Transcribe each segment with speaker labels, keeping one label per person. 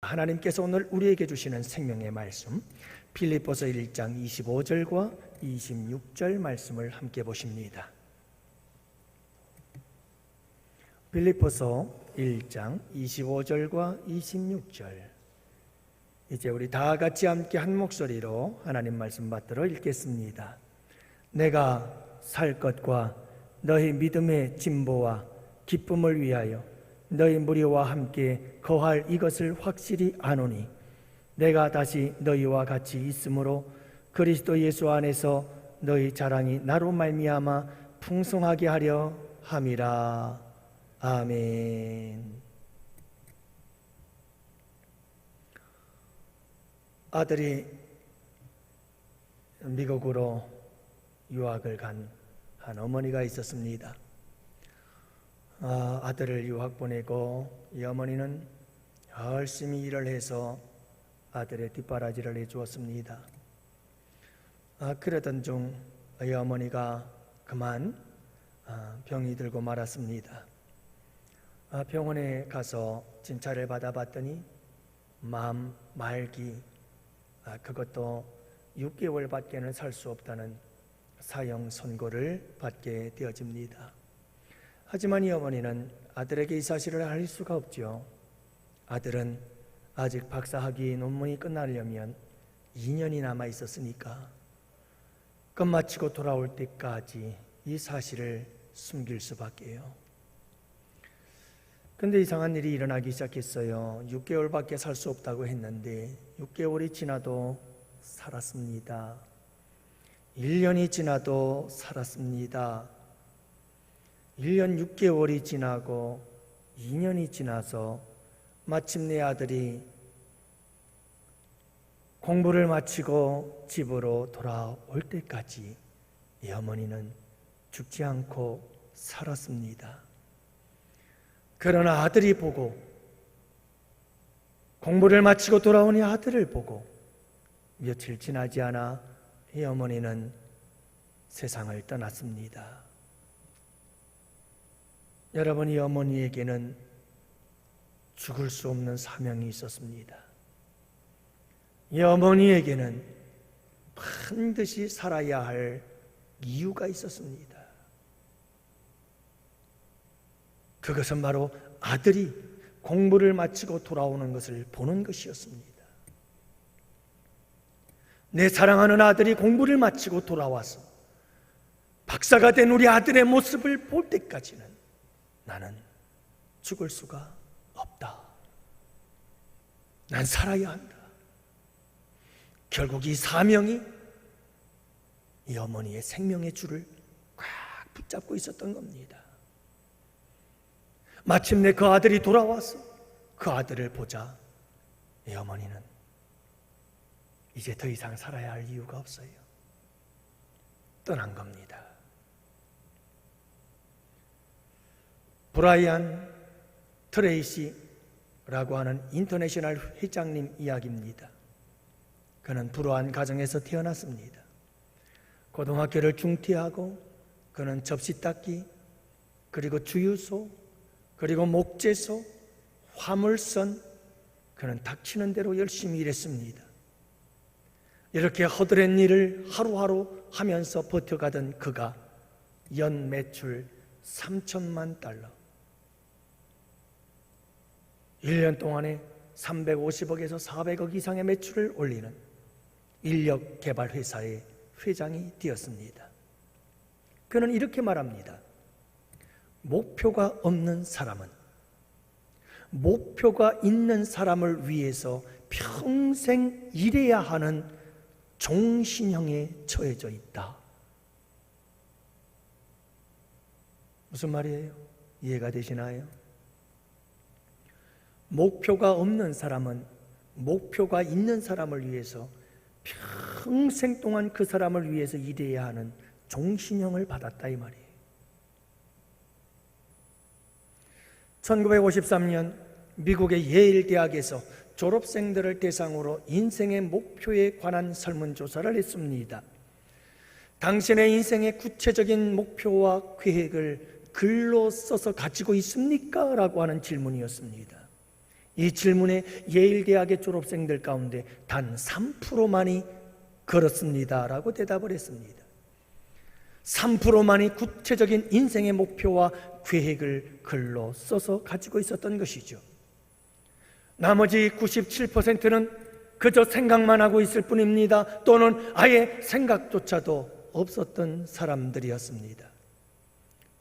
Speaker 1: 하나님께서 오늘 우리에게 주시는 생명의 말씀, 빌립보서 1장 25절과 26절 말씀을 함께 보십니다. 빌립보서 1장 25절과 26절, 이제 우리 다 같이 함께 한 목소리로 하나님 말씀 받들어 읽겠습니다. 내가 살 것과 너희 믿음의 진보와 기쁨을 위하여 너희 무리와 함께 거할 이것을 확실히 아노니, 내가 다시 너희와 같이 있으므로 그리스도 예수 안에서 너희 자랑이 나로 말미암아 풍성하게 하려 함이라. 아멘. 아들이 미국으로 유학을 간 한 어머니가 있었습니다. 아들을 유학 보내고 이 어머니는 열심히 일을 해서 아들의 뒷바라지를 해주었습니다. 그러던 중 이 어머니가 그만 병이 들고 말았습니다. 병원에 가서 진찰을 받아봤더니 암 말기, 그것도 6개월밖에는 살 수 없다는 사형 선고를 받게 되어집니다. 하지만 이 어머니는 아들에게 이 사실을 알 수가 없죠. 아들은 아직 박사학위 논문이 끝나려면 2년이 남아 있었으니까 끝마치고 돌아올 때까지 이 사실을 숨길 수밖에요. 근데 이상한 일이 일어나기 시작했어요. 6개월밖에 살 수 없다고 했는데 6개월이 지나도 살았습니다. 1년이 지나도 살았습니다. 1년 6개월이 지나고 2년이 지나서 마침내 아들이 공부를 마치고 집으로 돌아올 때까지 이 어머니는 죽지 않고 살았습니다. 그러나 아들이 보고, 공부를 마치고 돌아오니 아들을 보고 며칠 지나지 않아 이 어머니는 세상을 떠났습니다. 여러분, 이 어머니에게는 죽을 수 없는 사명이 있었습니다. 이 어머니에게는 반드시 살아야 할 이유가 있었습니다. 그것은 바로 아들이 공부를 마치고 돌아오는 것을 보는 것이었습니다. 내 사랑하는 아들이 공부를 마치고 돌아와서 박사가 된 우리 아들의 모습을 볼 때까지는 나는 죽을 수가 없다. 난 살아야 한다. 결국 이 사명이 이 어머니의 생명의 줄을 꽉 붙잡고 있었던 겁니다. 마침내 그 아들이 돌아와서 그 아들을 보자 이 어머니는 이제 더 이상 살아야 할 이유가 없어요. 떠난 겁니다. 브라이언 트레이시라고 하는 인터내셔널 회장님 이야기입니다. 그는 불우한 가정에서 태어났습니다. 고등학교를 중퇴하고 그는 접시 닦기, 그리고 주유소, 그리고 목재소, 화물선, 그는 닥치는 대로 열심히 일했습니다. 이렇게 허드렛 일을 하루하루 하면서 버텨가던 그가 연 매출 3천만 달러, 1년 동안에 350억에서 400억 이상의 매출을 올리는 인력 개발 회사의 회장이 되었습니다. 그는 이렇게 말합니다. 목표가 없는 사람은 목표가 있는 사람을 위해서 평생 일해야 하는 종신형에 처해져 있다. 무슨 말이에요? 이해가 되시나요? 목표가 없는 사람은 목표가 있는 사람을 위해서 평생 동안 그 사람을 위해서 일해야 하는 종신형을 받았다, 이 말이에요. 1953년 미국의 예일 대학에서 졸업생들을 대상으로 인생의 목표에 관한 설문조사를 했습니다. 당신의 인생의 구체적인 목표와 계획을 글로 써서 가지고 있습니까? 라고 하는 질문이었습니다. 이 질문에 예일 대학의 졸업생들 가운데 단 3%만이 그렇습니다라고 대답을 했습니다. 3%만이 구체적인 인생의 목표와 계획을 글로 써서 가지고 있었던 것이죠. 나머지 97%는 그저 생각만 하고 있을 뿐입니다. 또는 아예 생각조차도 없었던 사람들이었습니다.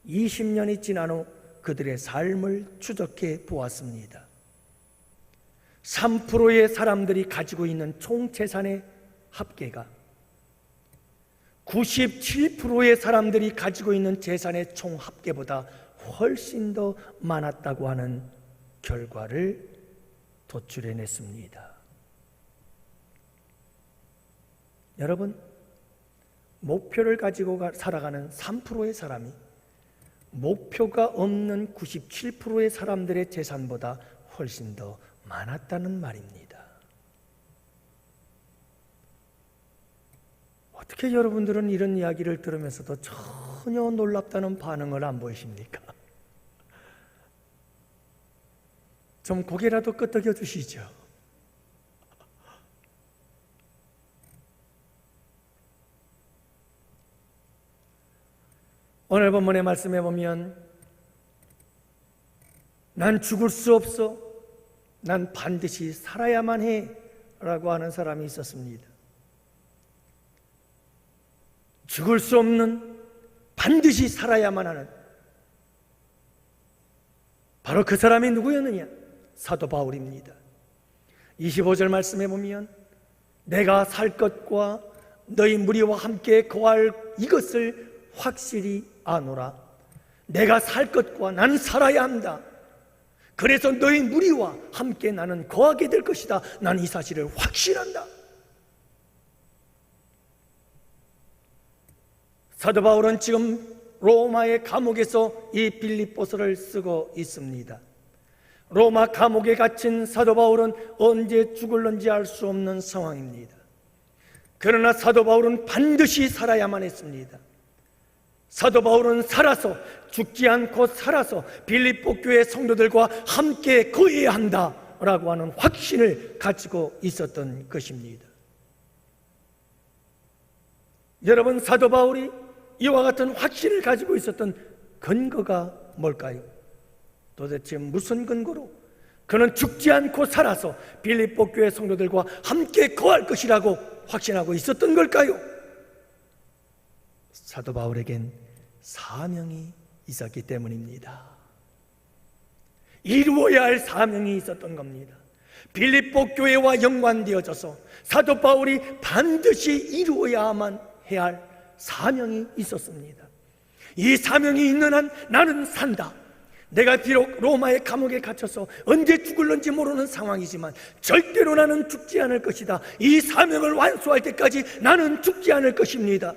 Speaker 1: 20년이 지난 후 그들의 삶을 추적해 보았습니다. 3%의 사람들이 가지고 있는 총 재산의 합계가 97%의 사람들이 가지고 있는 재산의 총 합계보다 훨씬 더 많았다고 하는 결과를 도출해냈습니다. 여러분, 목표를 가지고 살아가는 3%의 사람이 목표가 없는 97%의 사람들의 재산보다 훨씬 더 많았다는 말입니다. 어떻게 여러분들은 이런 이야기를 들으면서도 전혀 놀랍다는 반응을 안 보이십니까? 좀 고개라도 끄덕여 주시죠. 오늘 본문의 말씀에 보면 난 죽을 수 없어, 난 반드시 살아야만 해 라고 하는 사람이 있었습니다. 죽을 수 없는, 반드시 살아야만 하는, 바로 그 사람이 누구였느냐? 사도 바울입니다. 25절 말씀에 보면 내가 살 것과 너희 무리와 함께 거할 이것을 확실히 아노라. 내가 살 것과 나는 살아야 한다. 그래서 너희 무리와 함께 나는 거하게 될 것이다. 나는 이 사실을 확신한다. 사도 바울은 지금 로마의 감옥에서 이 빌립보서를 쓰고 있습니다. 로마 감옥에 갇힌 사도 바울은 언제 죽을는지 알 수 없는 상황입니다. 그러나 사도 바울은 반드시 살아야만 했습니다. 사도 바울은 살아서, 죽지 않고 살아서 빌립보 교회 성도들과 함께 거해야 한다라고 하는 확신을 가지고 있었던 것입니다. 여러분, 사도 바울이 이와 같은 확신을 가지고 있었던 근거가 뭘까요? 도대체 무슨 근거로 그는 죽지 않고 살아서 빌립보 교회 성도들과 함께 거할 것이라고 확신하고 있었던 걸까요? 사도 바울에겐 사명이 있었기 때문입니다. 이루어야 할 사명이 있었던 겁니다. 빌립보 교회와 연관되어져서 사도 바울이 반드시 이루어야만 해야 할 사명이 있었습니다. 이 사명이 있는 한 나는 산다. 내가 비록 로마의 감옥에 갇혀서 언제 죽을는지 모르는 상황이지만 절대로 나는 죽지 않을 것이다. 이 사명을 완수할 때까지 나는 죽지 않을 것입니다.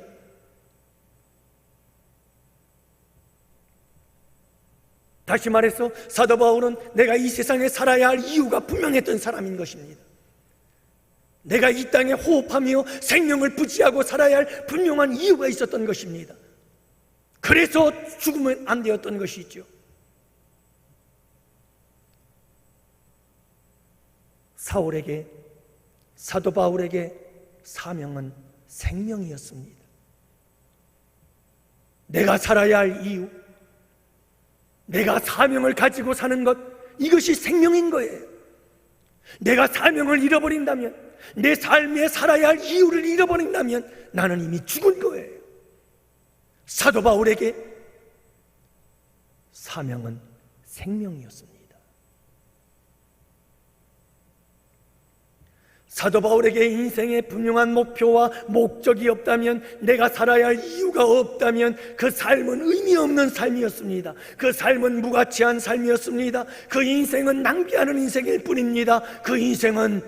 Speaker 1: 다시 말해서 사도 바울은 내가 이 세상에 살아야 할 이유가 분명했던 사람인 것입니다. 내가 이 땅에 호흡하며 생명을 부지하고 살아야 할 분명한 이유가 있었던 것입니다. 그래서 죽으면 안 되었던 것이죠. 사도 바울에게 사명은 생명이었습니다. 내가 살아야 할 이유, 내가 사명을 가지고 사는 것, 이것이 생명인 거예요. 내가 사명을 잃어버린다면, 내 삶에 살아야 할 이유를 잃어버린다면 나는 이미 죽은 거예요. 사도 바울에게 사명은 생명이었습니다. 사도 바울에게 인생의 분명한 목표와 목적이 없다면, 내가 살아야 할 이유가 없다면 그 삶은 의미 없는 삶이었습니다. 그 삶은 무가치한 삶이었습니다. 그 인생은 낭비하는 인생일 뿐입니다. 그 인생은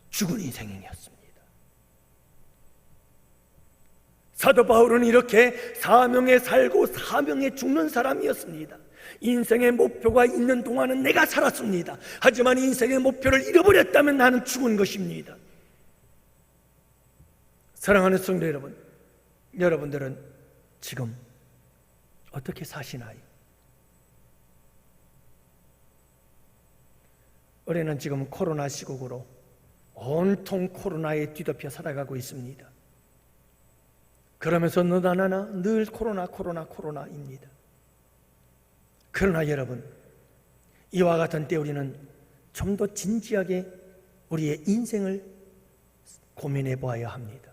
Speaker 1: 죽은 인생이었습니다. 사도 바울은 이렇게 사명에 살고 사명에 죽는 사람이었습니다. 인생의 목표가 있는 동안은 내가 살았습니다. 하지만 인생의 목표를 잃어버렸다면 나는 죽은 것입니다. 사랑하는 성도 여러분, 여러분들은 지금 어떻게 사시나요? 올해는 지금 코로나 시국으로 온통 코로나에 뒤덮여 살아가고 있습니다. 그러면서 너나 나나 늘 코로나입니다. 그러나 여러분, 이와 같은 때 우리는 좀 더 진지하게 우리의 인생을 고민해 보아야 합니다.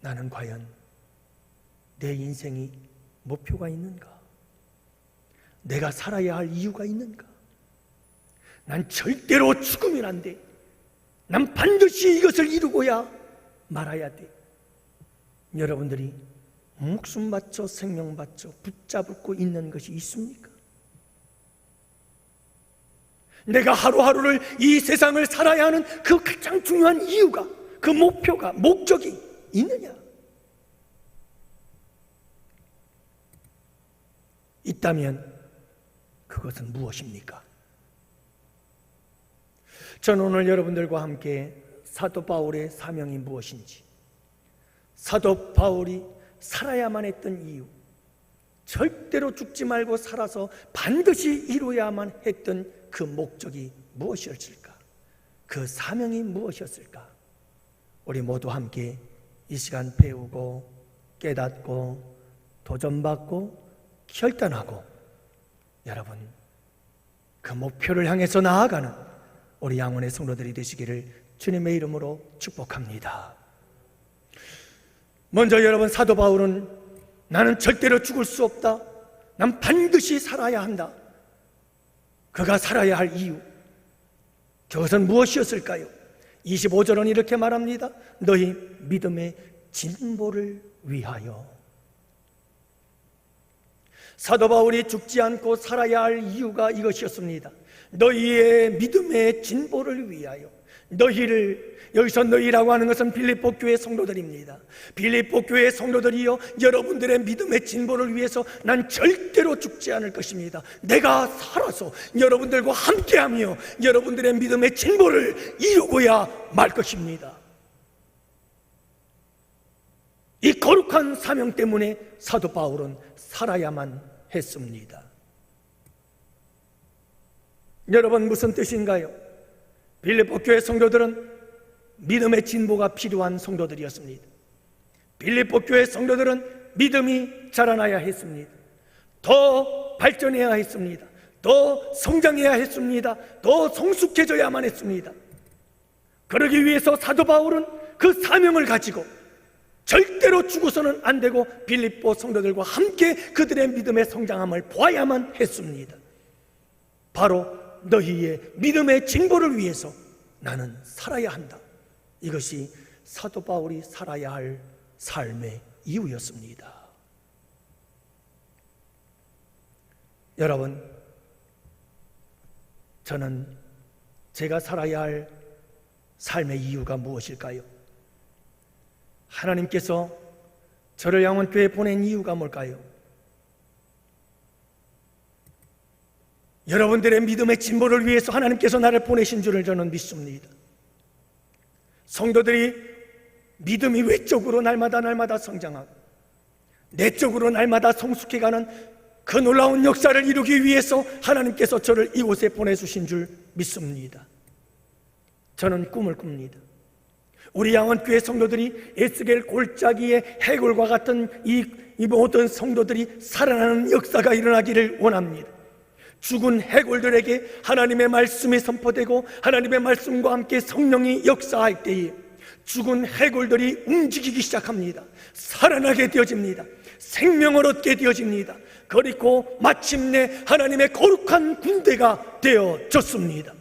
Speaker 1: 나는 과연 내 인생이 목표가 있는가? 내가 살아야 할 이유가 있는가? 난 절대로 죽으면 안 돼. 난 반드시 이것을 이루고야 말아야 돼. 여러분들이 목숨 바쳐 생명 바쳐 붙잡고 있는 것이 있습니까? 내가 하루하루를 이 세상을 살아야 하는 그 가장 중요한 이유가, 그 목표가, 목적이 있느냐? 있다면 그것은 무엇입니까? 저는 오늘 여러분들과 함께 사도 바울의 사명이 무엇인지, 사도 바울이 살아야만 했던 이유, 절대로 죽지 말고 살아서 반드시 이루어야만 했던 그 목적이 무엇이었을까? 그 사명이 무엇이었을까? 우리 모두 함께 이 시간 배우고 깨닫고 도전받고 결단하고, 여러분 그 목표를 향해서 나아가는 우리 양원의 성도들이 되시기를 주님의 이름으로 축복합니다. 먼저 여러분, 사도 바울은 나는 절대로 죽을 수 없다, 난 반드시 살아야 한다, 그가 살아야 할 이유, 그것은 무엇이었을까요? 25절은 이렇게 말합니다. 너희 믿음의 진보를 위하여. 사도 바울이 죽지 않고 살아야 할 이유가 이것이었습니다. 너희의 믿음의 진보를 위하여. 너희를, 여기서 너희라고 하는 것은 빌립보 교회 성도들입니다. 빌립보 교회 성도들이여, 여러분들의 믿음의 진보를 위해서 난 절대로 죽지 않을 것입니다. 내가 살아서 여러분들과 함께하며 여러분들의 믿음의 진보를 이루고야 말 것입니다. 이 거룩한 사명 때문에 사도 바울은 살아야만 했습니다. 여러분, 무슨 뜻인가요? 빌립보 교회 성도들은 믿음의 진보가 필요한 성도들이었습니다. 빌립보 교회 성도들은 믿음이 자라나야 했습니다. 더 발전해야 했습니다. 더 성장해야 했습니다. 더 성숙해져야만 했습니다. 그러기 위해서 사도 바울은 그 사명을 가지고 절대로 죽어서는 안 되고 빌립보 성도들과 함께 그들의 믿음의 성장함을 보아야만 했습니다. 바로 너희의 믿음의 진보를 위해서 나는 살아야 한다. 이것이 사도 바울이 살아야 할 삶의 이유였습니다. 여러분, 저는 제가 살아야 할 삶의 이유가 무엇일까요? 하나님께서 저를 양원교회에 보낸 이유가 뭘까요? 여러분들의 믿음의 진보를 위해서 하나님께서 나를 보내신 줄을 저는 믿습니다. 성도들이 믿음이 외적으로 날마다 성장하고 내적으로 날마다 성숙해가는 그 놀라운 역사를 이루기 위해서 하나님께서 저를 이곳에 보내주신 줄 믿습니다. 저는 꿈을 꿉니다. 우리 양원교회 성도들이 에스겔 골짜기의 해골과 같은 이 모든 성도들이 살아나는 역사가 일어나기를 원합니다. 죽은 해골들에게 하나님의 말씀이 선포되고 하나님의 말씀과 함께 성령이 역사할 때에 죽은 해골들이 움직이기 시작합니다. 살아나게 되어집니다. 생명을 얻게 되어집니다. 그리고 마침내 하나님의 거룩한 군대가 되어졌습니다.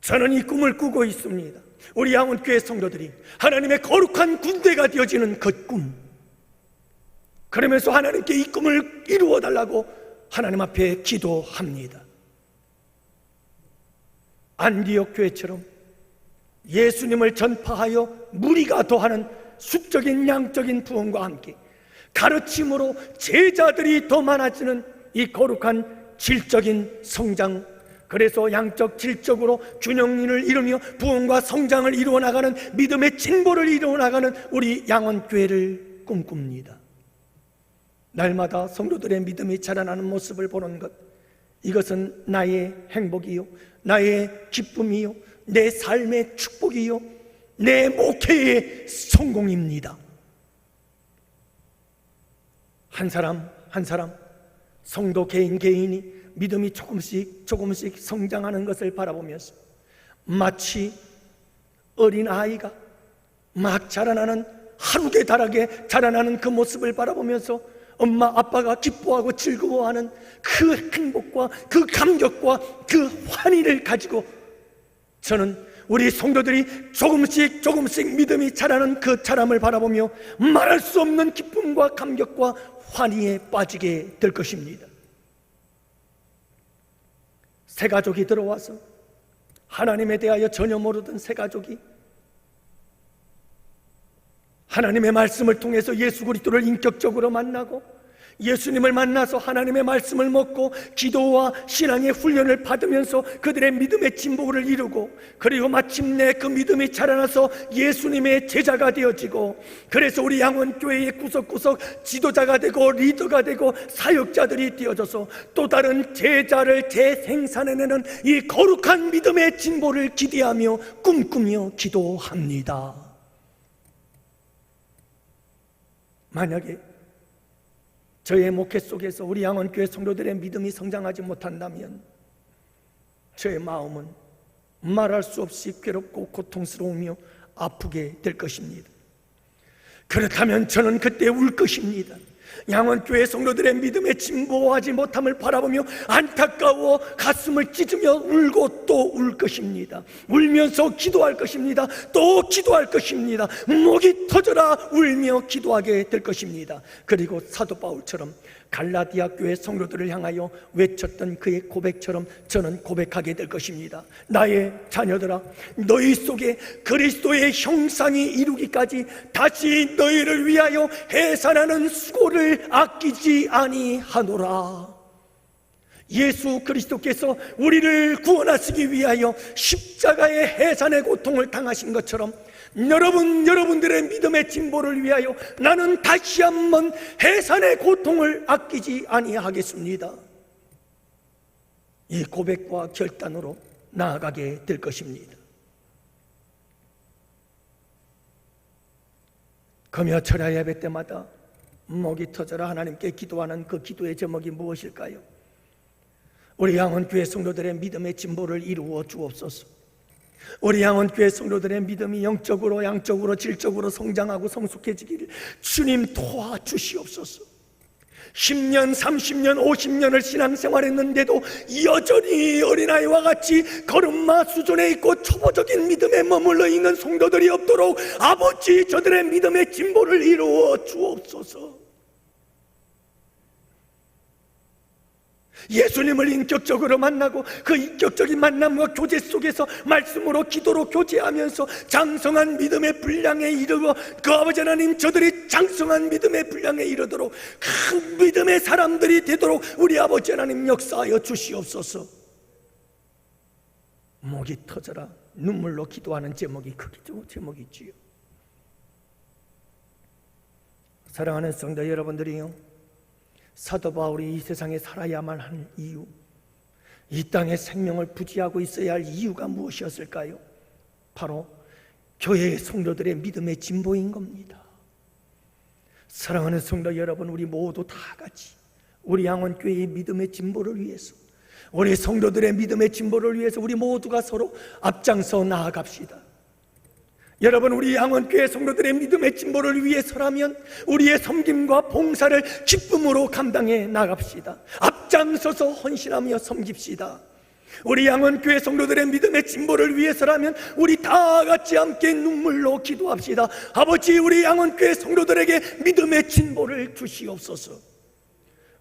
Speaker 1: 저는 이 꿈을 꾸고 있습니다. 우리 양원교회 성도들이 하나님의 거룩한 군대가 되어지는 그 꿈, 그러면서 하나님께 이 꿈을 이루어 달라고 하나님 앞에 기도합니다. 안디옥 교회처럼 예수님을 전파하여 무리가 더하는 수적인 양적인 부흥과 함께 가르침으로 제자들이 더 많아지는 이 거룩한 질적인 성장, 그래서 양적 질적으로 균형을 이루며 부흥과 성장을 이루어 나가는 믿음의 진보를 이루어 나가는 우리 양원교회를 꿈꿉니다. 날마다 성도들의 믿음이 자라나는 모습을 보는 것, 이것은 나의 행복이요, 나의 기쁨이요, 내 삶의 축복이요, 내 목회의 성공입니다. 한 사람 한 사람, 성도 개인이 믿음이 조금씩 성장하는 것을 바라보면서 마치 어린아이가 막 자라나는, 하루게 달하게 자라나는 그 모습을 바라보면서 엄마 아빠가 기뻐하고 즐거워하는 그 행복과 그 감격과 그 환희를 가지고 저는 우리 성도들이 조금씩 믿음이 자라는 그 자람을 바라보며 말할 수 없는 기쁨과 감격과 환희에 빠지게 될 것입니다. 새 가족이 들어와서 하나님에 대하여 전혀 모르던 새 가족이 하나님의 말씀을 통해서 예수 그리스도를 인격적으로 만나고 예수님을 만나서 하나님의 말씀을 먹고 기도와 신앙의 훈련을 받으면서 그들의 믿음의 진보를 이루고, 그리고 마침내 그 믿음이 자라나서 예수님의 제자가 되어지고, 그래서 우리 양원교회의 구석구석 지도자가 되고 리더가 되고 사역자들이 되어져서 또 다른 제자를 재생산해내는 이 거룩한 믿음의 진보를 기대하며 꿈꾸며 기도합니다. 만약에 저의 목회 속에서 우리 양원교회 성도들의 믿음이 성장하지 못한다면 저의 마음은 말할 수 없이 괴롭고 고통스러우며 아프게 될 것입니다. 그렇다면 저는 그때 울 것입니다. 양원교회 성도들의 믿음에 진보하지 못함을 바라보며 안타까워 가슴을 찢으며 울고 또 울 것입니다. 울면서 기도할 것입니다. 또 기도할 것입니다. 목이 터져라 울며 기도하게 될 것입니다. 그리고 사도 바울처럼 갈라디아 교회 성도들을 향하여 외쳤던 그의 고백처럼 저는 고백하게 될 것입니다. 나의 자녀들아, 너희 속에 그리스도의 형상이 이루기까지 다시 너희를 위하여 해산하는 수고를 아끼지 아니하노라. 예수 그리스도께서 우리를 구원하시기 위하여 십자가의 해산의 고통을 당하신 것처럼 여러분들의 믿음의 진보를 위하여 나는 다시 한번 해산의 고통을 아끼지 아니하겠습니다. 이 고백과 결단으로 나아가게 될 것입니다. 금요 철야 예배 때마다 목이 터져라 하나님께 기도하는 그 기도의 제목이 무엇일까요? 우리 양원교회 성도들의 믿음의 진보를 이루어 주옵소서. 우리 양원교회 성도들의 믿음이 영적으로 양적으로 질적으로 성장하고 성숙해지기를 주님 도와주시옵소서. 10년, 30년, 50년을 신앙생활했는데도 여전히 어린아이와 같이 걸음마 수준에 있고 초보적인 믿음에 머물러 있는 성도들이 없도록 아버지 저들의 믿음의 진보를 이루어 주옵소서. 예수님을 인격적으로 만나고 그 인격적인 만남과 교제 속에서 말씀으로 기도로 교제하면서 장성한 믿음의 분량에 이르고 그 아버지 하나님 저들이 장성한 믿음의 분량에 이르도록 큰 믿음의 사람들이 되도록 우리 아버지 하나님 역사하여 주시옵소서. 목이 터져라 눈물로 기도하는 제목이 그 제목이지요. 사랑하는 성도 여러분들이요, 사도 바울이 이 세상에 살아야만 하는 이유, 이 땅의 생명을 부지하고 있어야 할 이유가 무엇이었을까요? 바로 교회의 성도들의 믿음의 진보인 겁니다. 사랑하는 성도 여러분, 우리 모두 다 같이 우리 양원교회의 믿음의 진보를 위해서, 우리 성도들의 믿음의 진보를 위해서 우리 모두가 서로 앞장서 나아갑시다. 여러분, 우리 양원교회 성도들의 믿음의 진보를 위해서라면 우리의 섬김과 봉사를 기쁨으로 감당해 나갑시다. 앞장서서 헌신하며 섬깁시다. 우리 양원교회 성도들의 믿음의 진보를 위해서라면 우리 다 같이 함께 눈물로 기도합시다. 아버지, 우리 양원교회 성도들에게 믿음의 진보를 주시옵소서.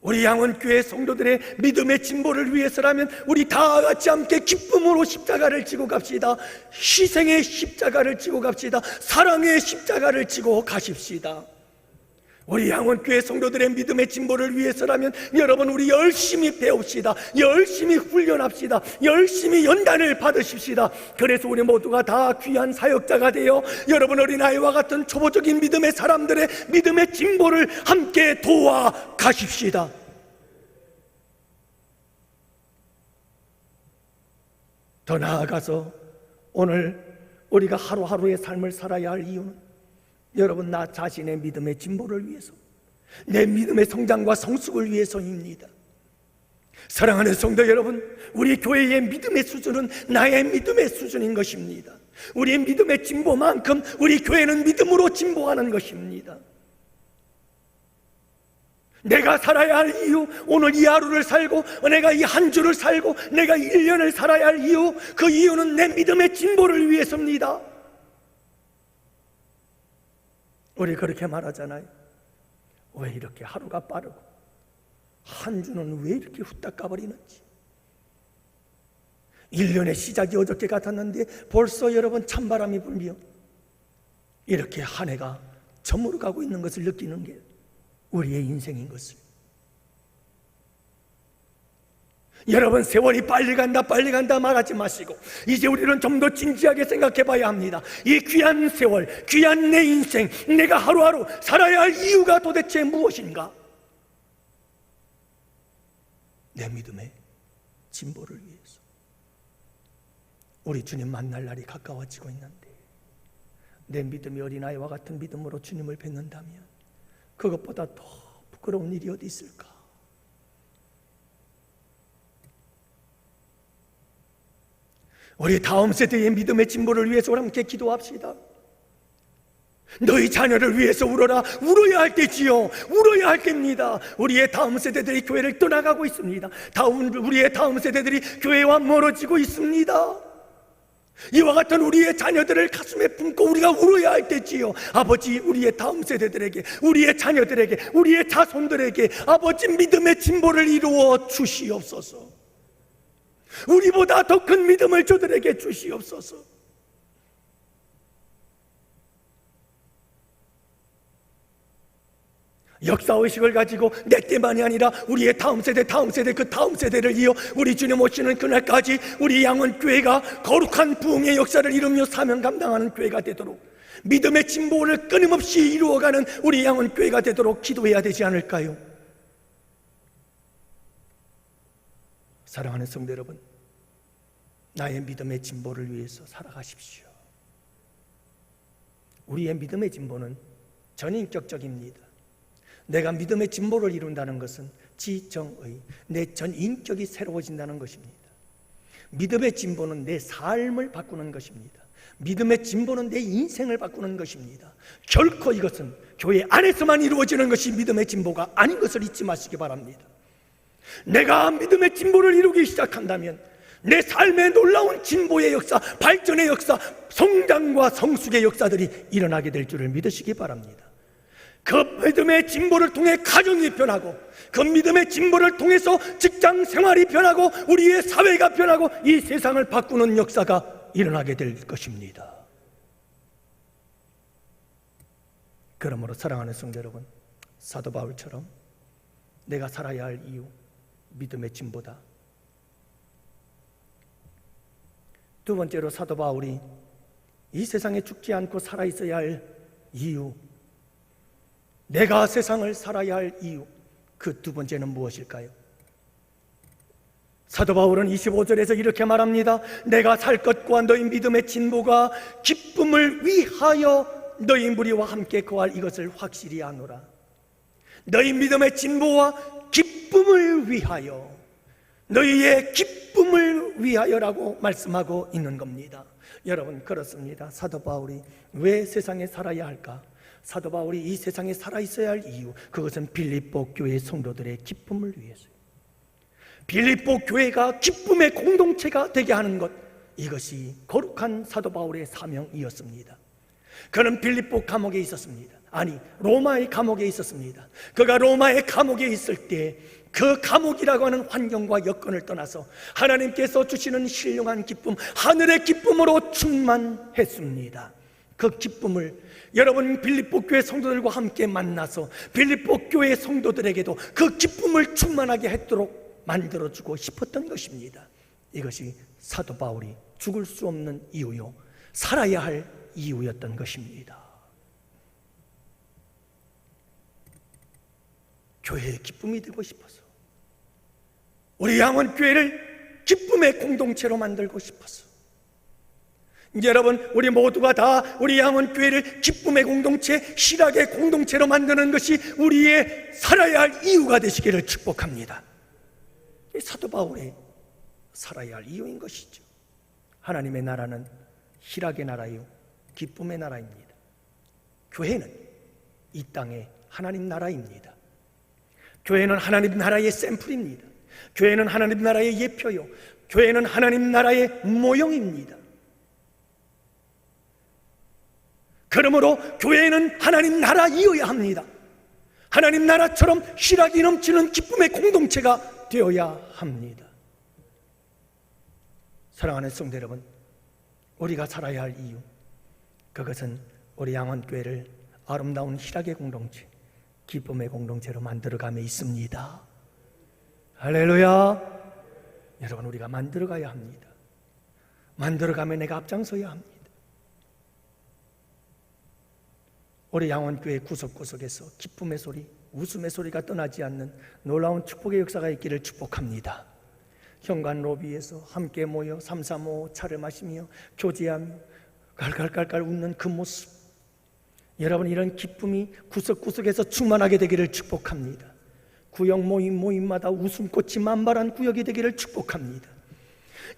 Speaker 1: 우리 양원교회 성도들의 믿음의 진보를 위해서라면 우리 다 같이 함께 기쁨으로 십자가를 지고 갑시다. 희생의 십자가를 지고 갑시다. 사랑의 십자가를 지고 가십시다. 우리 양원교회 성도들의 믿음의 진보를 위해서라면 여러분, 우리 열심히 배웁시다. 열심히 훈련합시다. 열심히 연단을 받으십시다. 그래서 우리 모두가 다 귀한 사역자가 되어 여러분 어린아이와 같은 초보적인 믿음의 사람들의 믿음의 진보를 함께 도와 가십시다. 더 나아가서 오늘 우리가 하루하루의 삶을 살아야 할 이유는 여러분, 나 자신의 믿음의 진보를 위해서, 내 믿음의 성장과 성숙을 위해서입니다. 사랑하는 성도 여러분, 우리 교회의 믿음의 수준은 나의 믿음의 수준인 것입니다. 우리의 믿음의 진보만큼 우리 교회는 믿음으로 진보하는 것입니다. 내가 살아야 할 이유, 오늘 이 하루를 살고 내가 이 한 주를 살고 내가 1년을 살아야 할 이유, 그 이유는 내 믿음의 진보를 위해서입니다. 우리 그렇게 말하잖아요. 왜 이렇게 하루가 빠르고 한 주는 왜 이렇게 후딱 가버리는지. 1년의 시작이 어저께 같았는데 벌써 여러분 찬바람이 불며 이렇게 한 해가 저물어 가고 있는 것을 느끼는 게 우리의 인생인 것을. 여러분, 세월이 빨리 간다 말하지 마시고 이제 우리는 좀 더 진지하게 생각해 봐야 합니다. 이 귀한 세월, 귀한 내 인생, 내가 하루하루 살아야 할 이유가 도대체 무엇인가? 내 믿음의 진보를 위해서. 우리 주님 만날 날이 가까워지고 있는데 내 믿음이 어린아이와 같은 믿음으로 주님을 뵙는다면 그것보다 더 부끄러운 일이 어디 있을까? 우리 다음 세대의 믿음의 진보를 위해서 함께 기도합시다. 너희 자녀를 위해서 울어라. 울어야 할 때지요. 울어야 할 때입니다. 우리의 다음 세대들이 교회를 떠나가고 있습니다. 우리의 다음 세대들이 교회와 멀어지고 있습니다. 이와 같은 우리의 자녀들을 가슴에 품고 우리가 울어야 할 때지요. 아버지, 우리의 다음 세대들에게, 우리의 자녀들에게, 우리의 자손들에게 아버지 믿음의 진보를 이루어 주시옵소서. 우리보다 더 큰 믿음을 저들에게 주시옵소서. 역사의식을 가지고 내 때만이 아니라 우리의 다음 세대, 그 다음 세대를 이어 우리 주님 오시는 그날까지 우리 양원교회가 거룩한 부흥의 역사를 이루며 사명 감당하는 교회가 되도록, 믿음의 진보를 끊임없이 이루어가는 우리 양원교회가 되도록 기도해야 되지 않을까요? 사랑하는 성도 여러분, 나의 믿음의 진보를 위해서 살아가십시오. 우리의 믿음의 진보는 전인격적입니다. 내가 믿음의 진보를 이룬다는 것은 지정의, 내 전인격이 새로워진다는 것입니다. 믿음의 진보는 내 삶을 바꾸는 것입니다. 믿음의 진보는 내 인생을 바꾸는 것입니다. 결코 이것은 교회 안에서만 이루어지는 것이 믿음의 진보가 아닌 것을 잊지 마시기 바랍니다. 내가 믿음의 진보를 이루기 시작한다면 내 삶의 놀라운 진보의 역사, 발전의 역사, 성장과 성숙의 역사들이 일어나게 될 줄을 믿으시기 바랍니다. 그 믿음의 진보를 통해 가정이 변하고, 그 믿음의 진보를 통해서 직장 생활이 변하고, 우리의 사회가 변하고, 이 세상을 바꾸는 역사가 일어나게 될 것입니다. 그러므로 사랑하는 성도 여러분, 사도 바울처럼 내가 살아야 할 이유, 믿음의 진보다. 두 번째로 사도 바울이 이 세상에 죽지 않고 살아있어야 할 이유, 내가 세상을 살아야 할 이유, 그 두 번째는 무엇일까요? 사도 바울은 25절에서 이렇게 말합니다. 내가 살 것과 너희 믿음의 진보가 기쁨을 위하여 너희 무리와 함께 거할 이것을 확실히 아노라. 너희 믿음의 진보와 기쁨을 위하여, 너희의 기쁨을 위하여라고 말씀하고 있는 겁니다. 여러분, 그렇습니다. 사도 바울이 왜 세상에 살아야 할까? 사도 바울이 이 세상에 살아있어야 할 이유, 그것은 빌립보 교회 성도들의 기쁨을 위해서요. 빌립보 교회가 기쁨의 공동체가 되게 하는 것, 이것이 거룩한 사도 바울의 사명이었습니다. 그는 빌립보 감옥에 있었습니다. 아니, 로마의 감옥에 있었습니다. 그가 로마의 감옥에 있을 때 그 감옥이라고 하는 환경과 여건을 떠나서 하나님께서 주시는 신령한 기쁨, 하늘의 기쁨으로 충만했습니다. 그 기쁨을 여러분 빌립보 교회 성도들과 함께 만나서 빌립보 교회 성도들에게도 그 기쁨을 충만하게 하도록 만들어주고 싶었던 것입니다. 이것이 사도 바울이 죽을 수 없는 이유요, 살아야 할 이유였던 것입니다. 교회의 기쁨이 되고 싶어서 우리 양원교회를 기쁨의 공동체로 만들고 싶어서. 여러분, 우리 모두가 다 우리 양원교회를 기쁨의 공동체, 희락의 공동체로 만드는 것이 우리의 살아야 할 이유가 되시기를 축복합니다. 사도 바울의 살아야 할 이유인 것이죠. 하나님의 나라는 희락의 나라요 기쁨의 나라입니다. 교회는 이 땅의 하나님 나라입니다. 교회는 하나님 나라의 샘플입니다. 교회는 하나님 나라의 예표요, 교회는 하나님 나라의 모형입니다. 그러므로 교회는 하나님 나라이어야 합니다. 하나님 나라처럼 희락이 넘치는 기쁨의 공동체가 되어야 합니다. 사랑하는 성도 여러분, 우리가 살아야 할 이유, 그것은 우리 양원교회를 아름다운 희락의 공동체, 기쁨의 공동체로 만들어감에 있습니다. 할렐루야. 여러분, 우리가 만들어가야 합니다. 만들어가면 내가 앞장서야 합니다. 우리 양원교회 구석구석에서 기쁨의 소리, 웃음의 소리가 떠나지 않는 놀라운 축복의 역사가 있기를 축복합니다. 현관 로비에서 함께 모여 삼삼오오 차를 마시며 교제하며 깔깔깔깔 웃는 그 모습, 여러분, 이런 기쁨이 구석구석에서 충만하게 되기를 축복합니다. 구역 모임마다 웃음꽃이 만발한 구역이 되기를 축복합니다.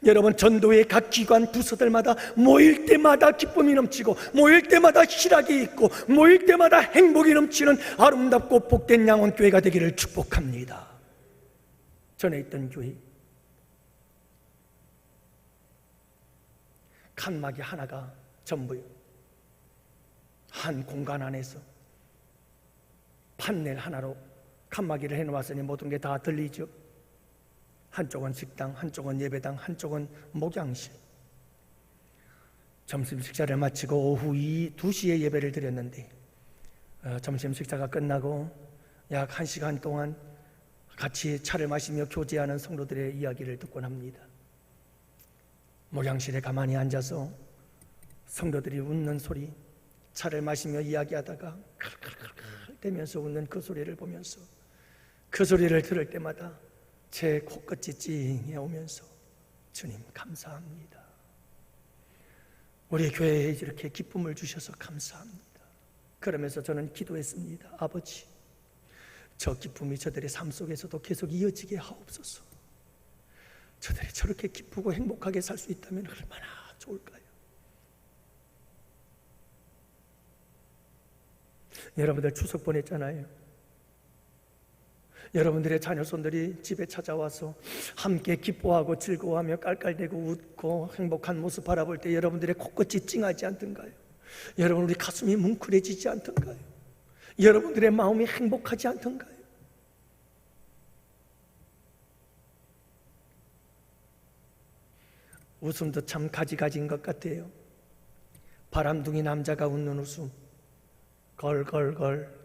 Speaker 1: 여러분, 전도의 각 기관 부서들마다 모일 때마다 기쁨이 넘치고, 모일 때마다 희락이 있고, 모일 때마다 행복이 넘치는 아름답고 복된 양원교회가 되기를 축복합니다. 전에 있던 교회, 칸막이 하나가 전부요. 한 공간 안에서 판넬 하나로 칸막이를 해놓았으니 모든 게 다 들리죠. 한쪽은 식당, 한쪽은 예배당, 한쪽은 목양실. 점심 식사를 마치고 오후 2시에 예배를 드렸는데, 점심 식사가 끝나고 약 1시간 동안 같이 차를 마시며 교제하는 성도들의 이야기를 듣곤 합니다. 목양실에 가만히 앉아서 성도들이 웃는 소리, 차를 마시며 이야기하다가 칼칼칼칼 대면서 웃는 그 소리를 보면서, 그 소리를 들을 때마다 제 코끝이 찡해 오면서 주님 감사합니다. 우리 교회에 이렇게 기쁨을 주셔서 감사합니다. 그러면서 저는 기도했습니다. 아버지, 저 기쁨이 저들의 삶 속에서도 계속 이어지게 하옵소서. 저들이 저렇게 기쁘고 행복하게 살 수 있다면 얼마나 좋을까요? 여러분들 추석 보냈잖아요. 여러분들의 자녀손들이 집에 찾아와서 함께 기뻐하고 즐거워하며 깔깔대고 웃고 행복한 모습 바라볼 때 여러분들의 코끝이 찡하지 않던가요? 여러분, 우리 가슴이 뭉클해지지 않던가요? 여러분들의 마음이 행복하지 않던가요? 웃음도 참 가지가지인 것 같아요. 바람둥이 남자가 웃는 웃음, 걸걸걸.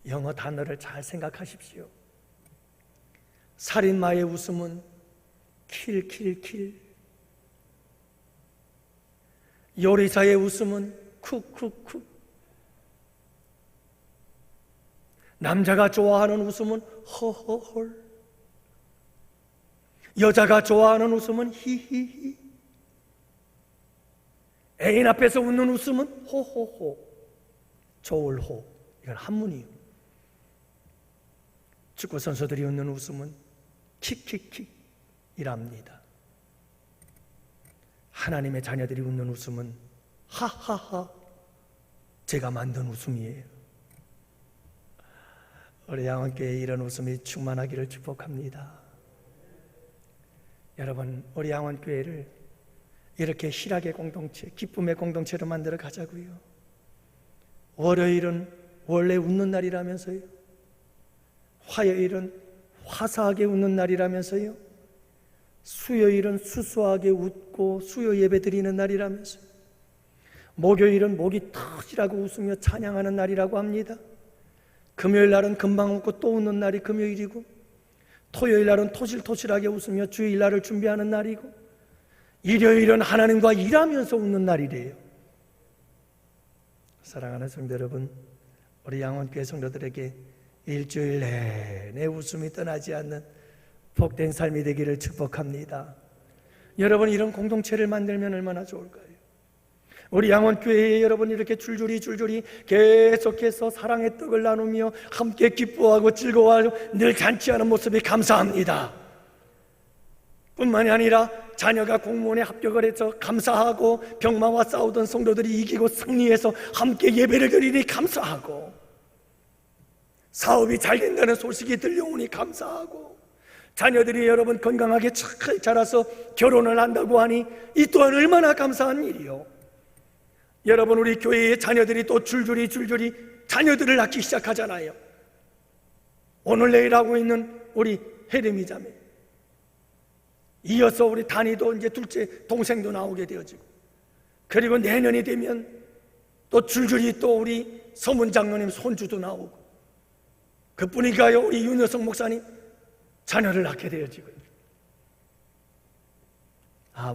Speaker 1: 영어 단어를 잘 생각하십시오. 살인마의 웃음은 킬킬킬. 요리사의 웃음은 쿡쿡쿡. 남자가 좋아하는 웃음은 허허헐. 여자가 좋아하는 웃음은 히히히. 애인 앞에서 웃는 웃음은 호호호. 조울호. 이건 한문이에요. 축구 선수들이 웃는 웃음은 킥킥킥이랍니다. 하나님의 자녀들이 웃는 웃음은 하하하. 제가 만든 웃음이에요. 우리 양원교회에 이런 웃음이 충만하기를 축복합니다. 여러분, 우리 양원교회를 이렇게 희락의 공동체, 기쁨의 공동체로 만들어 가자고요. 월요일은 원래 웃는 날이라면서요. 화요일은 화사하게 웃는 날이라면서요. 수요일은 수수하게 웃고 수요 예배 드리는 날이라면서요. 목요일은 목이 터지라고 웃으며 찬양하는 날이라고 합니다. 금요일 날은 금방 웃고 또 웃는 날이 금요일이고, 토요일 날은 토실토실하게 웃으며 주일 날을 준비하는 날이고, 일요일은 하나님과 일하면서 웃는 날이래요. 사랑하는 성도 여러분, 우리 양원교회 성도들에게 일주일 내내 웃음이 떠나지 않는 복된 삶이 되기를 축복합니다. 여러분, 이런 공동체를 만들면 얼마나 좋을까요? 우리 양원교회에 여러분 이렇게 줄줄이 계속해서 사랑의 떡을 나누며 함께 기뻐하고 즐거워하고 늘 잔치하는 모습이 감사합니다. 뿐만이 아니라 자녀가 공무원에 합격을 해서 감사하고, 병마와 싸우던 성도들이 이기고 승리해서 함께 예배를 드리니 감사하고, 사업이 잘 된다는 소식이 들려오니 감사하고, 자녀들이 여러분 건강하게 잘 자라서 결혼을 한다고 하니 이 또한 얼마나 감사한 일이요. 여러분, 우리 교회의 자녀들이 또 줄줄이 자녀들을 낳기 시작하잖아요. 오늘 내일 하고 있는 우리 혜림이 자매, 이어서 우리 단이도 이제 둘째 동생도 나오게 되어지고, 그리고 내년이 되면 또 줄줄이 또 우리 서문 장로님 손주도 나오고, 그뿐인가요? 우리 윤여성 목사님 자녀를 낳게 되어지고,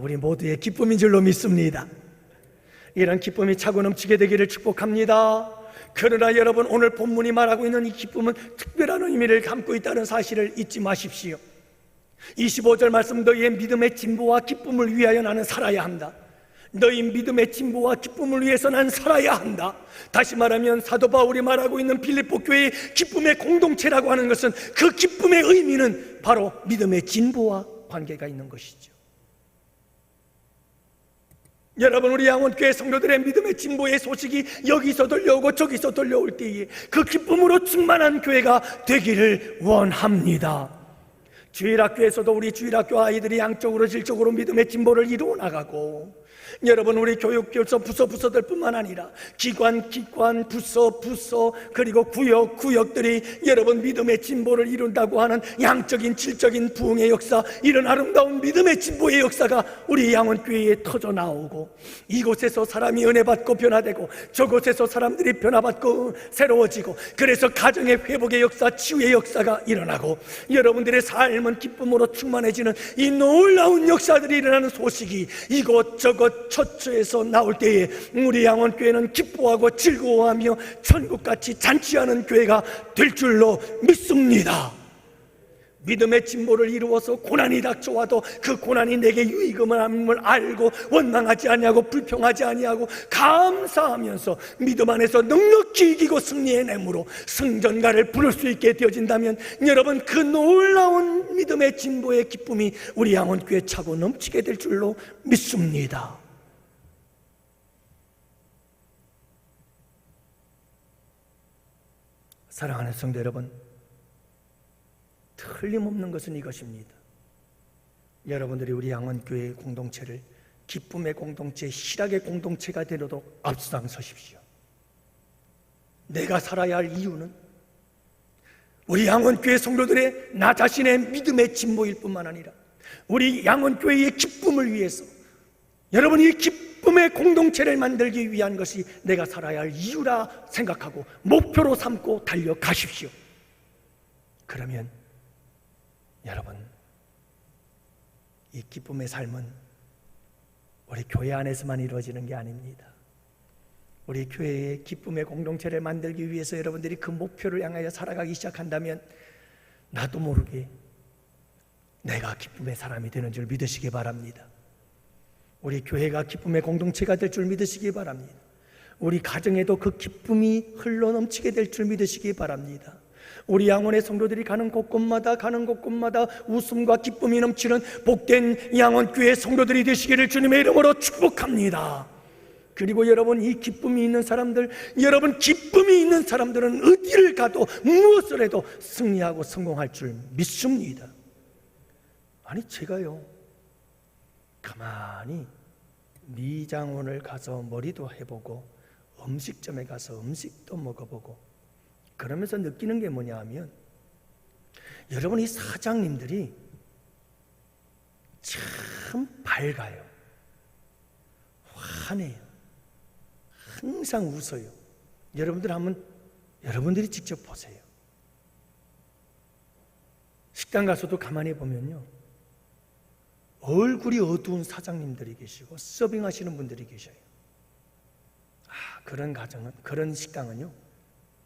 Speaker 1: 우리 모두의 기쁨인 줄로 믿습니다. 이런 기쁨이 차고 넘치게 되기를 축복합니다. 그러나 여러분, 오늘 본문이 말하고 있는 이 기쁨은 특별한 의미를 담고 있다는 사실을 잊지 마십시오. 25절 말씀, 너희의 믿음의 진보와 기쁨을 위하여 나는 살아야 한다. 너희 믿음의 진보와 기쁨을 위해서 난 살아야 한다. 다시 말하면 사도 바울이 말하고 있는 빌립보 교회의 기쁨의 공동체라고 하는 것은, 그 기쁨의 의미는 바로 믿음의 진보와 관계가 있는 것이죠. 여러분, 우리 양원교회 성도들의 믿음의 진보의 소식이 여기서 들려오고 저기서 들려올 때에 그 기쁨으로 충만한 교회가 되기를 원합니다. 주일학교에서도 우리 주일학교 아이들이 양적으로 질적으로 믿음의 진보를 이루어 나가고, 여러분, 우리 교육교서 부서들 뿐만 아니라 기관 부서 그리고 구역들이 여러분 믿음의 진보를 이룬다고 하는 양적인 질적인 부흥의 역사, 이런 아름다운 믿음의 진보의 역사가 우리 양원교회에 터져 나오고, 이곳에서 사람이 은혜받고 변화되고 저곳에서 사람들이 변화받고 새로워지고, 그래서 가정의 회복의 역사, 치유의 역사가 일어나고 여러분들의 삶은 기쁨으로 충만해지는 이 놀라운 역사들이 일어나는 소식이 이곳저곳 처처에서 나올 때에 우리 양원교회는 기뻐하고 즐거워하며 천국같이 잔치하는 교회가 될 줄로 믿습니다. 믿음의 진보를 이루어서 고난이 닥쳐와도 그 고난이 내게 유익음을 함을 알고 원망하지 아니하고 불평하지 아니하고 감사하면서 믿음 안에서 넉넉히 이기고 승리해내므로 승전가를 부를 수 있게 되어진다면, 여러분, 그 놀라운 믿음의 진보의 기쁨이 우리 양원교회 차고 넘치게 될 줄로 믿습니다. 사랑하는 성도 여러분, 틀림없는 것은 이것입니다. 여러분들이 우리 양원교회 공동체를 기쁨의 공동체, 희락의 공동체가 되도록 앞장서십시오. 내가 살아야 할 이유는 우리 양원교회 성도들의 나 자신의 믿음의 진보일 뿐만 아니라 우리 양원교회의 기쁨을 위해서, 여러분, 이 기쁨의 공동체를 만들기 위한 것이 내가 살아야 할 이유라 생각하고 목표로 삼고 달려가십시오. 그러면 여러분, 이 기쁨의 삶은 우리 교회 안에서만 이루어지는 게 아닙니다. 우리 교회의 기쁨의 공동체를 만들기 위해서 여러분들이 그 목표를 향하여 살아가기 시작한다면 나도 모르게 내가 기쁨의 사람이 되는 줄 믿으시기 바랍니다. 우리 교회가 기쁨의 공동체가 될 줄 믿으시기 바랍니다. 우리 가정에도 그 기쁨이 흘러넘치게 될 줄 믿으시기 바랍니다. 우리 양원의 성도들이 가는 곳곳마다 웃음과 기쁨이 넘치는 복된 양원교회 성도들이 되시기를 주님의 이름으로 축복합니다. 그리고 여러분, 이 기쁨이 있는 사람들, 여러분 기쁨이 있는 사람들은 어디를 가도 무엇을 해도 승리하고 성공할 줄 믿습니다. 아니, 제가요 가만히 미장원을 가서 머리도 해보고 음식점에 가서 음식도 먹어보고 그러면서 느끼는 게 뭐냐 하면, 여러분, 이 사장님들이 참 밝아요. 환해요. 항상 웃어요. 여러분들이 직접 보세요. 식당 가서도 가만히 보면요, 얼굴이 어두운 사장님들이 계시고 서빙하시는 분들이 계셔요. 그런 가정은, 그런 식당은요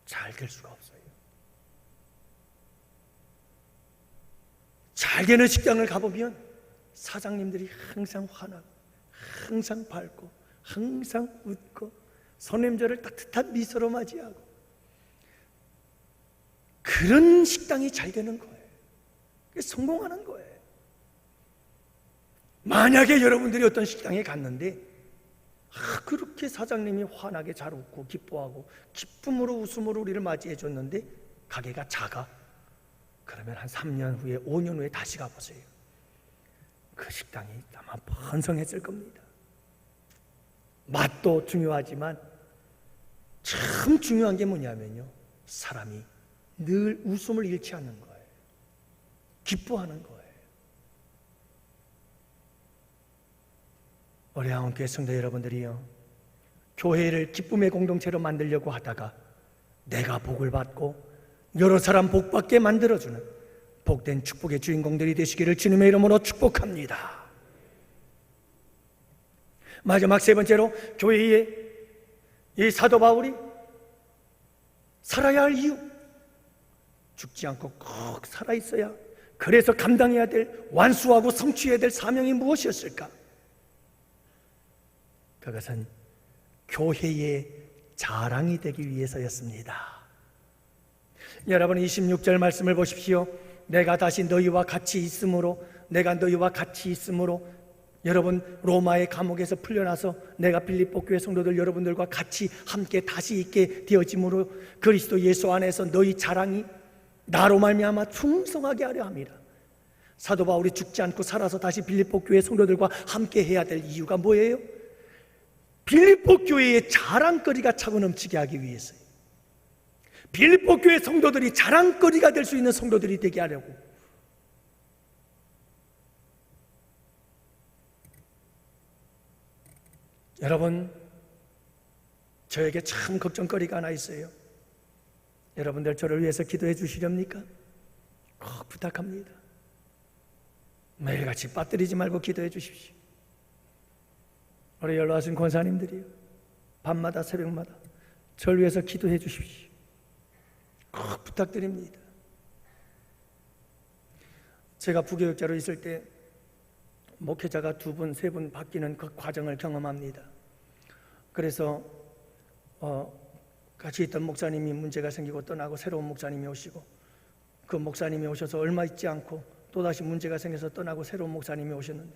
Speaker 1: 잘 될 수가 없어요. 잘 되는 식당을 가보면 사장님들이 항상 환하고 항상 밝고 항상 웃고 손님들을 따뜻한 미소로 맞이하고, 그런 식당이 잘 되는 거예요. 성공하는 거예요. 만약에 여러분들이 어떤 식당에 갔는데 그렇게 사장님이 환하게 잘 웃고 기뻐하고 기쁨으로 웃음으로 우리를 맞이해 줬는데 가게가 작아, 그러면 한 3년 후에 5년 후에 다시 가보세요. 그 식당이 아마 번성했을 겁니다. 맛도 중요하지만 참 중요한 게 뭐냐면요, 사람이 늘 웃음을 잃지 않는 거예요. 기뻐하는 거예요. 우리 한국교회 성도 여러분들이요, 교회를 기쁨의 공동체로 만들려고 하다가 내가 복을 받고 여러 사람 복받게 만들어주는 복된 축복의 주인공들이 되시기를 주님의 이름으로 축복합니다. 마지막 세 번째로, 교회에 이 사도 바울이 살아야 할 이유, 죽지 않고 꼭 살아있어야, 그래서 감당해야 될, 완수하고 성취해야 될 사명이 무엇이었을까? 그것은 교회의 자랑이 되기 위해서였습니다. 여러분 26절 말씀을 보십시오. 내가 다시 너희와 같이 있으므로, 내가 너희와 같이 있으므로, 여러분 로마의 감옥에서 풀려나서 내가 빌립보 교회 성도들 여러분들과 같이 함께 다시 있게 되어짐으로 그리스도 예수 안에서 너희 자랑이 나로 말미암아 충성하게 하려 합니다. 사도 바울이 죽지 않고 살아서 다시 빌립보 교회 성도들과 함께 해야 될 이유가 뭐예요? 빌립보 교회의 자랑거리가 차고 넘치게 하기 위해서요. 빌립보 교회 성도들이 자랑거리가 될 수 있는 성도들이 되게 하려고. 여러분, 저에게 참 걱정거리가 하나 있어요. 여러분들 저를 위해서 기도해 주시렵니까? 꼭 부탁합니다. 매일같이 빠뜨리지 말고 기도해 주십시오. 우리 연로하신 권사님들이요, 밤마다 새벽마다 저를 위해서 기도해 주십시오. 꼭 부탁드립니다. 제가 부교육자로 있을 때 목회자가 2분, 3분 바뀌는 그 과정을 경험합니다. 그래서 같이 있던 목사님이 문제가 생기고 떠나고 새로운 목사님이 오시고, 그 목사님이 오셔서 얼마 있지 않고 또다시 문제가 생겨서 떠나고 새로운 목사님이 오셨는데,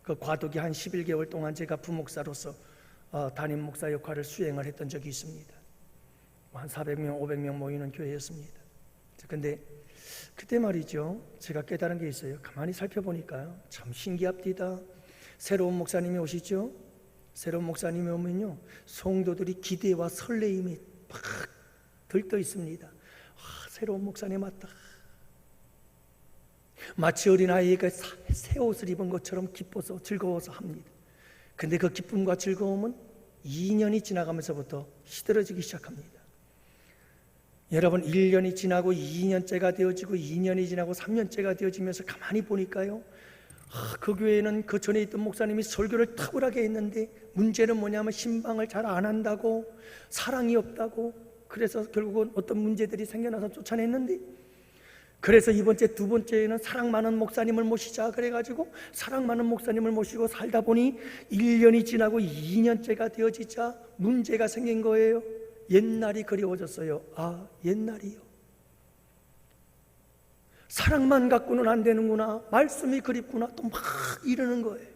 Speaker 1: 그 과도기 한 11개월 동안 제가 부목사로서 담임 목사 역할을 수행을 했던 적이 있습니다. 한 400명, 500명 모이는 교회였습니다. 그런데 그때 말이죠, 제가 깨달은 게 있어요. 가만히 살펴보니까요, 참 신기합니다. 새로운 목사님이 오시죠. 새로운 목사님이 오면요, 성도들이 기대와 설레임이 막 들떠 있습니다. 새로운 목사님 왔다. 마치 어린아이가 새 옷을 입은 것처럼 기뻐서 즐거워서 합니다. 근데 그 기쁨과 즐거움은 2년이 지나가면서부터 시들어지기 시작합니다. 여러분, 1년이 지나고 2년째가 되어지고 2년이 지나고 3년째가 되어지면서 가만히 보니까요, 그 교회에는 그 전에 있던 목사님이 설교를 탁월하게 했는데 문제는 뭐냐면 신방을 잘 안 한다고, 사랑이 없다고, 그래서 결국은 어떤 문제들이 생겨나서 쫓아냈는데, 그래서 이번째 2번째에는 사랑 많은 목사님을 모시자 그래가지고 사랑 많은 목사님을 모시고 살다 보니 1년이 지나고 2년째가 되어지자 문제가 생긴 거예요. 옛날이 그리워졌어요. 옛날이요. 사랑만 갖고는 안 되는구나, 말씀이 그립구나, 또 막 이러는 거예요.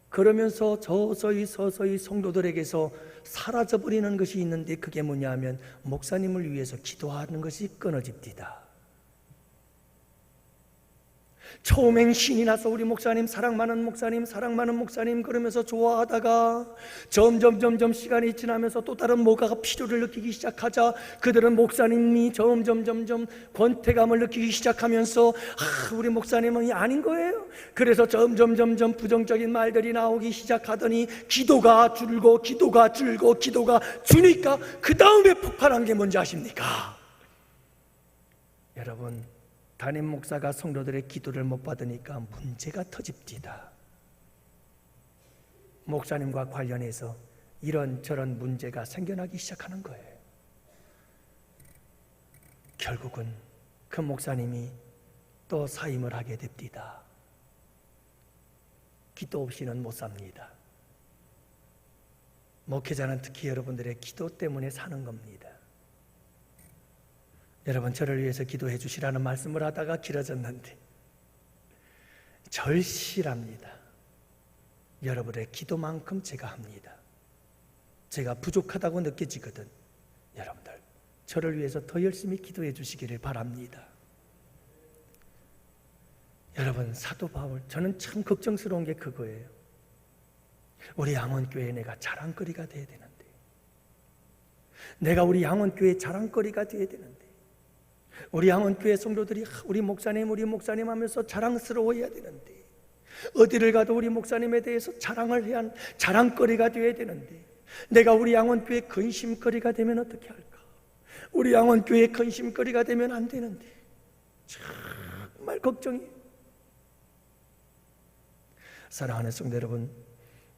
Speaker 1: 그러면서 서서히 성도들에게서 사라져버리는 것이 있는데, 그게 뭐냐 하면 목사님을 위해서 기도하는 것이 끊어집니다. 처음엔 신이 나서 우리 목사님, 사랑 많은 목사님 그러면서 좋아하다가 점점 시간이 지나면서 또 다른 뭐가가 필요를 느끼기 시작하자 그들은 목사님이 점점 권태감을 느끼기 시작하면서 우리 목사님은 아닌 거예요. 그래서 점점 부정적인 말들이 나오기 시작하더니 기도가 줄고 기도가 주니까 그 다음에 폭발한 게 뭔지 아십니까? 여러분, 담임 목사가 성도들의 기도를 못 받으니까 문제가 터집니다. 목사님과 관련해서 이런저런 문제가 생겨나기 시작하는 거예요. 결국은 그 목사님이 또 사임을 하게 됩니다. 기도 없이는 못 삽니다. 목회자는 특히 여러분들의 기도 때문에 사는 겁니다. 여러분, 저를 위해서 기도해 주시라는 말씀을 하다가 길어졌는데 절실합니다. 여러분의 기도만큼 제가 합니다. 제가 부족하다고 느껴지거든 여러분들 저를 위해서 더 열심히 기도해 주시기를 바랍니다. 여러분, 사도 바울, 저는 참 걱정스러운 게 그거예요. 우리 양원교회에 내가 자랑거리가 돼야 되는데, 내가 우리 양원교회 자랑거리가 돼야 되는데, 우리 양원교회 성도들이 우리 목사님 하면서 자랑스러워해야 되는데, 어디를 가도 우리 목사님에 대해서 자랑을 해야 하는 자랑거리가 돼야 되는데, 내가 우리 양원교회 근심거리가 되면 어떻게 할까? 우리 양원교회 근심거리가 되면 안 되는데 정말 걱정이에요. 사랑하는 성도 여러분,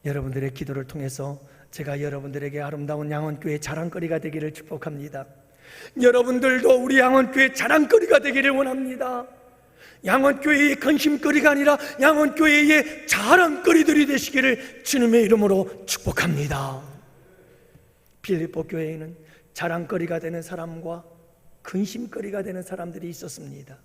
Speaker 1: 여러분들의 기도를 통해서 제가 여러분들에게 아름다운 양원교회 자랑거리가 되기를 축복합니다. 여러분들도 우리 양원교회 자랑거리가 되기를 원합니다. 양원교회의 근심거리가 아니라 양원교회의 자랑거리들이 되시기를 주님의 이름으로 축복합니다. 빌립보 교회에는 자랑거리가 되는 사람과 근심거리가 되는 사람들이 있었습니다.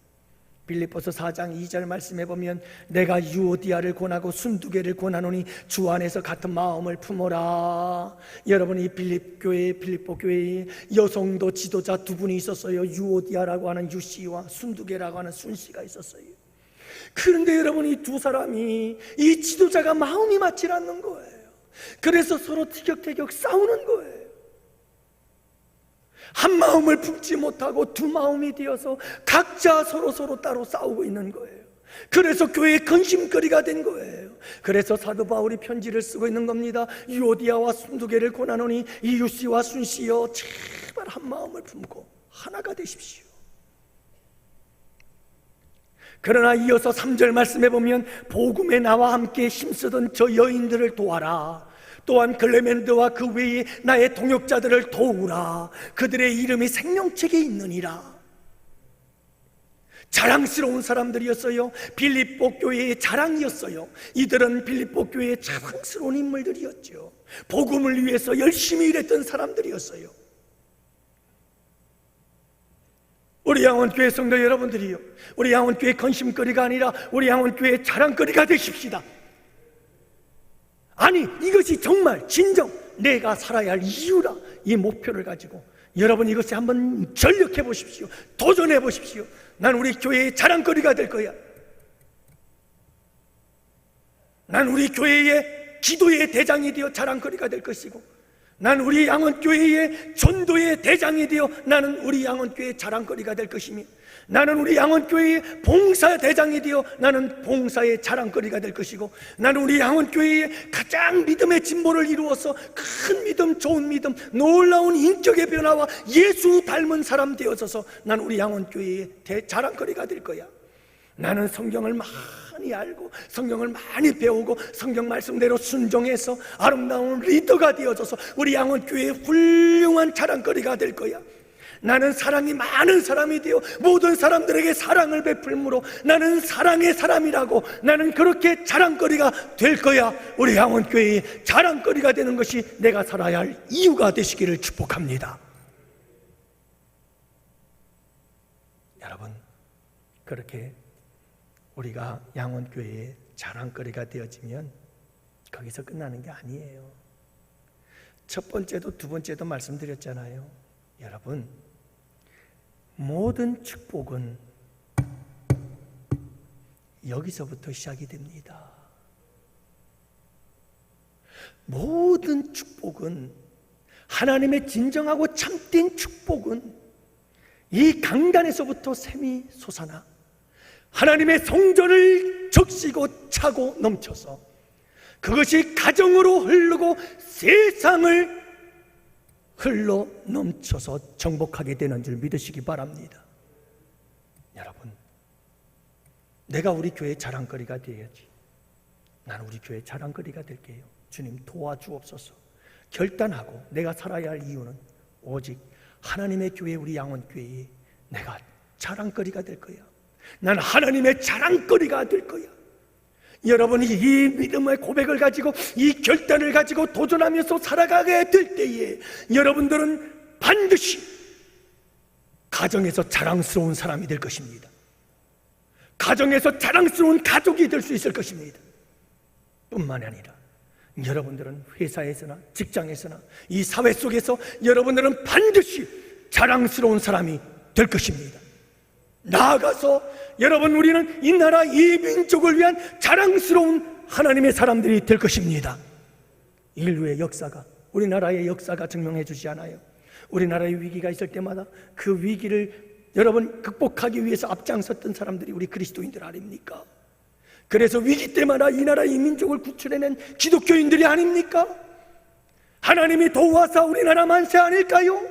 Speaker 1: 빌립보서 4장 2절 말씀해 보면 내가 유오디아를 권하고 순두개를 권하노니 주 안에서 같은 마음을 품어라. 여러분이 빌립보 교회에 여성도 지도자 두 분이 있었어요. 유오디아라고 하는 유씨와 순두개라고 하는 순씨가 있었어요. 그런데 여러분, 이 두 사람이, 이 지도자가 마음이 맞지 않는 거예요. 그래서 서로 티격태격 싸우는 거예요. 한 마음을 품지 못하고 두 마음이 되어서 각자 서로 따로 싸우고 있는 거예요. 그래서 교회의 근심거리가 된 거예요. 그래서 사도 바울이 편지를 쓰고 있는 겁니다. 유오디아와 순두개를 권하노니 이 유씨와 순씨여, 제발 한 마음을 품고 하나가 되십시오. 그러나 이어서 3절 말씀해 보면 복음에 나와 함께 힘쓰던 저 여인들을 도와라. 또한 클레멘드와 그 외에 나의 동역자들을 도우라. 그들의 이름이 생명책에 있느니라. 자랑스러운 사람들이었어요. 빌립보 교회의 자랑이었어요. 이들은 빌립보 교회의 자랑스러운 인물들이었죠. 복음을 위해서 열심히 일했던 사람들이었어요. 우리 양원교회 성도 여러분들이요, 우리 양원교회 근심거리가 아니라 우리 양원교회의 자랑거리가 되십시다. 아니, 이것이 정말 진정 내가 살아야 할 이유라, 이 목표를 가지고 여러분 이것에 한번 전력해 보십시오. 도전해 보십시오. 난 우리 교회의 자랑거리가 될 거야. 난 우리 교회의 기도의 대장이 되어 자랑거리가 될 것이고, 난 우리 양원교회의 전도의 대장이 되어 나는 우리 양원교회의 자랑거리가 될 것이며, 나는 우리 양원교회의 봉사 대장이 되어 나는 봉사의 자랑거리가 될 것이고, 나는 우리 양원교회의 가장 믿음의 진보를 이루어서 큰 믿음, 좋은 믿음, 놀라운 인격의 변화와 예수 닮은 사람 되어서서 나는 우리 양원교회의 자랑거리가 될 거야. 나는 성경을 많이 알고 성경을 많이 배우고 성경 말씀대로 순종해서 아름다운 리더가 되어져서 우리 양원교회의 훌륭한 자랑거리가 될 거야. 나는 사랑이 많은 사람이 되어 모든 사람들에게 사랑을 베풀므로 나는 사랑의 사람이라고, 나는 그렇게 자랑거리가 될 거야. 우리 양원교회의 자랑거리가 되는 것이 내가 살아야 할 이유가 되시기를 축복합니다. 여러분, 그렇게 우리가 양원교회의 자랑거리가 되어지면 거기서 끝나는 게 아니에요. 첫 번째도 두 번째도 말씀드렸잖아요. 여러분, 모든 축복은 여기서부터 시작이 됩니다. 모든 축복은, 하나님의 진정하고 참된 축복은 이 강단에서부터 샘이 솟아나 하나님의 성전을 적시고 차고 넘쳐서 그것이 가정으로 흐르고 세상을 흘러 넘쳐서 정복하게 되는 줄 믿으시기 바랍니다. 여러분, 내가 우리 교회의 자랑거리가 되어야지. 나는 우리 교회의 자랑거리가 될게요. 주님 도와주옵소서. 결단하고 내가 살아야 할 이유는 오직 하나님의 교회, 우리 양원교회에 내가 자랑거리가 될 거야. 난 하나님의 자랑거리가 될 거야. 여러분이 이 믿음의 고백을 가지고 이 결단을 가지고 도전하면서 살아가게 될 때에 여러분들은 반드시 가정에서 자랑스러운 사람이 될 것입니다. 가정에서 자랑스러운 가족이 될 수 있을 것입니다. 뿐만 아니라 여러분들은 회사에서나 직장에서나 이 사회 속에서 여러분들은 반드시 자랑스러운 사람이 될 것입니다. 나아가서 여러분, 우리는 이 나라 이 민족을 위한 자랑스러운 하나님의 사람들이 될 것입니다. 인류의 역사가, 우리나라의 역사가 증명해 주지 않아요? 우리나라에 위기가 있을 때마다 그 위기를 여러분 극복하기 위해서 앞장섰던 사람들이 우리 그리스도인들 아닙니까? 그래서 위기 때마다 이 나라 이 민족을 구출해낸 기독교인들이 아닙니까? 하나님이 도와서 우리나라 만세 아닐까요?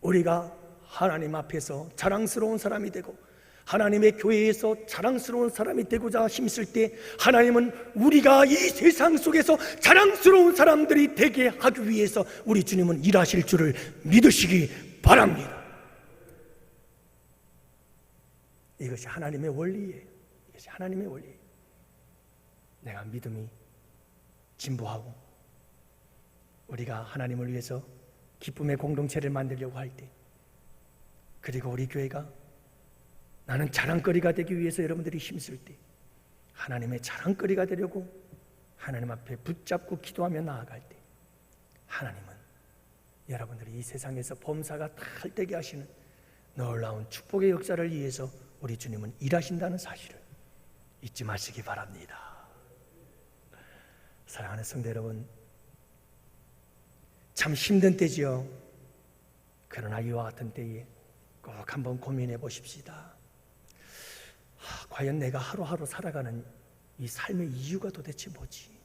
Speaker 1: 우리가 하나님 앞에서 자랑스러운 사람이 되고 하나님의 교회에서 자랑스러운 사람이 되고자 힘쓸 때 하나님은 우리가 이 세상 속에서 자랑스러운 사람들이 되게 하기 위해서 우리 주님은 일하실 줄을 믿으시기 바랍니다. 이것이 하나님의 원리예요. 이것이 하나님의 원리예요. 내가 믿음이 진보하고 우리가 하나님을 위해서 기쁨의 공동체를 만들려고 할 때, 그리고 우리 교회가 나는 자랑거리가 되기 위해서 여러분들이 힘쓸 때 하나님의 자랑거리가 되려고 하나님 앞에 붙잡고 기도하며 나아갈 때 하나님은 여러분들이 이 세상에서 범사가 탈되게 하시는 놀라운 축복의 역사를 위해서 우리 주님은 일하신다는 사실을 잊지 마시기 바랍니다. 사랑하는 성도 여러분, 참 힘든 때지요. 그러나 이와 같은 때에 꼭 한번 고민해 보십시다. 과연 내가 하루하루 살아가는 이 삶의 이유가 도대체 뭐지?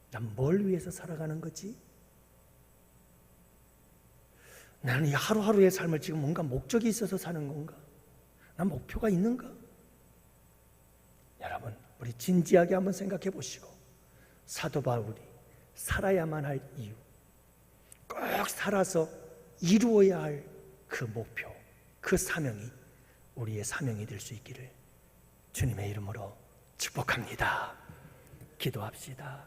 Speaker 1: 난 뭘 위해서 살아가는 거지? 나는 이 하루하루의 삶을 지금 뭔가 목적이 있어서 사는 건가? 난 목표가 있는가? 여러분, 우리 진지하게 한번 생각해 보시고 사도 바울이 살아야만 할 이유, 꼭 살아서 이루어야 할 그 목표, 그 사명이 우리의 사명이 될 수 있기를 주님의 이름으로 축복합니다. 기도합시다.